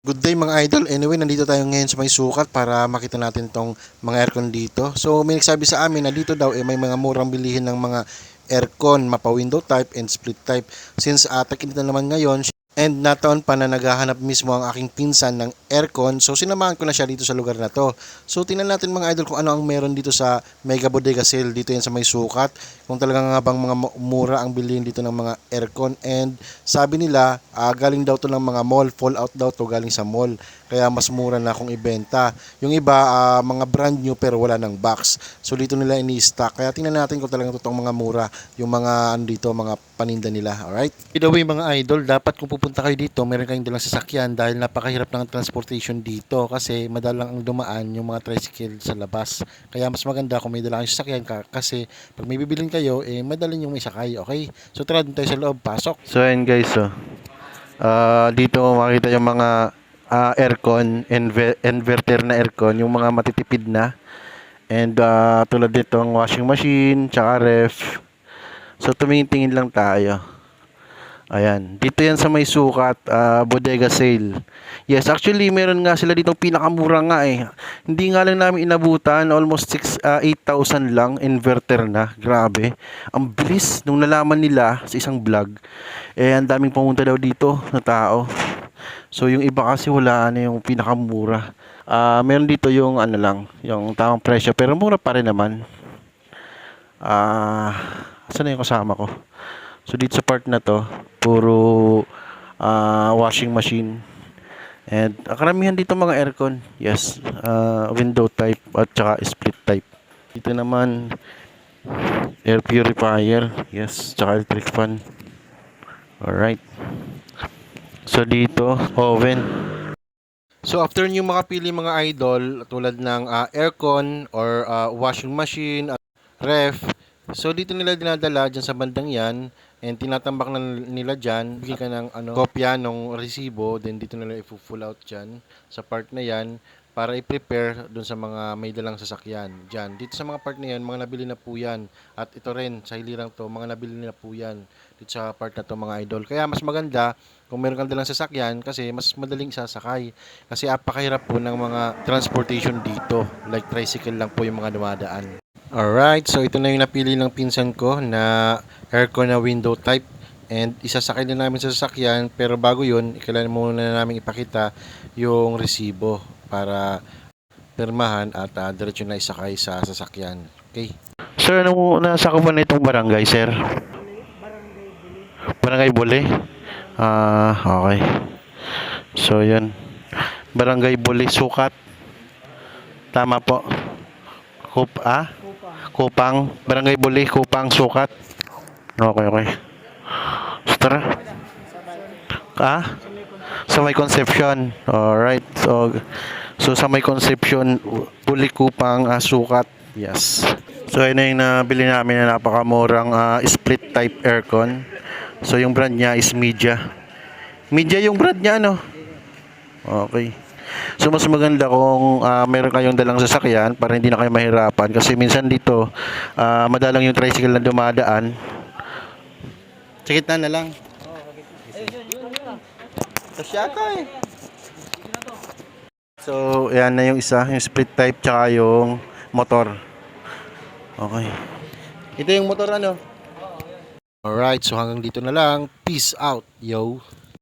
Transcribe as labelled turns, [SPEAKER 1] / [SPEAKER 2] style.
[SPEAKER 1] Good day mga idol. Anyway, nandito tayo ngayon sa may sukat para makita natin tong mga aircon dito. So may nagsabi sa amin na dito daw may mga murang bilihin ng mga aircon, mapa window type and split type. Since tag-init na naman ngayon and nataon pa na naghahanap mismo ang aking pinsan ng aircon, so sinamahan ko na siya dito sa lugar na to. So tingnan natin mga idol kung ano ang meron dito sa Mega Bodega Sale dito yan sa may sukat. Kung talagang nga bang mga mura ang bilhin dito ng mga aircon, and sabi nila galing daw to ng mga mall, fall out daw to galing sa mall. Kaya mas mura na kung ibenta. Yung iba mga brand new pero wala ng box. So dito nila ini-stock. Kaya tingnan natin kung talagang totoong mga mura yung mga ano dito, mga paninda nila. Alright? By the way mga idol, dapat kung pupunta kayo dito, meron kayong dalang sasakyan dahil napakahirap ng transportation dito kasi madalang ang dumaan yung mga tricycle sa labas. Kaya mas maganda kung may dalang sasakyan kasi pag may bibilin kayo, madaling yung may sakay. Okay? So tara dun tayo sa loob. Pasok.
[SPEAKER 2] So ayan guys, dito makita yung mga aircon, inverter na aircon, yung mga matitipid na. And tulad ditong washing machine, tsaka ref. So tumingin-tingin lang tayo. Ayan, dito yan sa may sukat, bodega sale. Yes, actually meron nga sila ditong pinakamura nga eh. Hindi nga lang namin inabutan, almost 8,000 lang, inverter na. Grabe. Ang bilis nung nalaman nila sa isang vlog. Ang daming pumunta daw dito na tao. So yung iba kasi wala na yung pinakamura. Meron dito yung ano lang, yung tamang presyo pero mura pa rin naman. Saan na yung kasama ko? So dito sa part na to, puro washing machine. And karamihan dito mga aircon. Yes, window type at saka split type. Dito naman air purifier. Yes, saka electric fan. Alright. So dito, oven.
[SPEAKER 1] So after nyo makapili mga idol, tulad ng aircon or washing machine, ref, so dito nila dinadala dyan sa bandang yan, and tinatambak na nila dyan, bigyan ka ng kopya ng resibo, then dito nila i-full out dyan sa part na yan para i-prepare dun sa mga may dalang sasakyan dyan. Dito sa mga part na yan, mga nabili na po yan. At ito rin, sa hilirang to, mga nabili na po yan dito sa part na to mga idol. Kaya mas maganda kung meron kang dalang sasakyan kasi mas madaling sasakay. Kasi apakahirap po ng mga transportation dito. Like tricycle lang po yung mga dumadaan. Alright, so ito na yung napili ng pinsan ko na aircon na window type. And isasakay na namin sa sasakyan, pero bago yun, kailangan muna namin ipakita yung resibo para pirmahan at diretso na isakay sa sasakyan. Okay?
[SPEAKER 2] Sir, nasa ko ba na itong barangay, sir? Barangay Bule? Okay. So, yun. Barangay Bule, sukat. Tama po. Kupang. Barangay Bule, Kupang, sukat. Okay. So, tara. Sa may Concepcion. Alright. So sa may Concepcion, Bule, Kupang, sukat. Yes. So ayun na yung nabili namin na napakamurang split type aircon. So yung brand niya is Media. Media yung brand niya, no? Okay. So mas maganda kung meron kayong dalang sasakyan para hindi na kayo mahirapan. Kasi minsan dito, madalang yung tricycle na dumadaan. Sa gitna na lang. So, yan na yung isa, yung split type tsaka yung motor. Okay. Ito yung motor ano?
[SPEAKER 1] Alright, so hanggang dito na lang. Peace out, yo!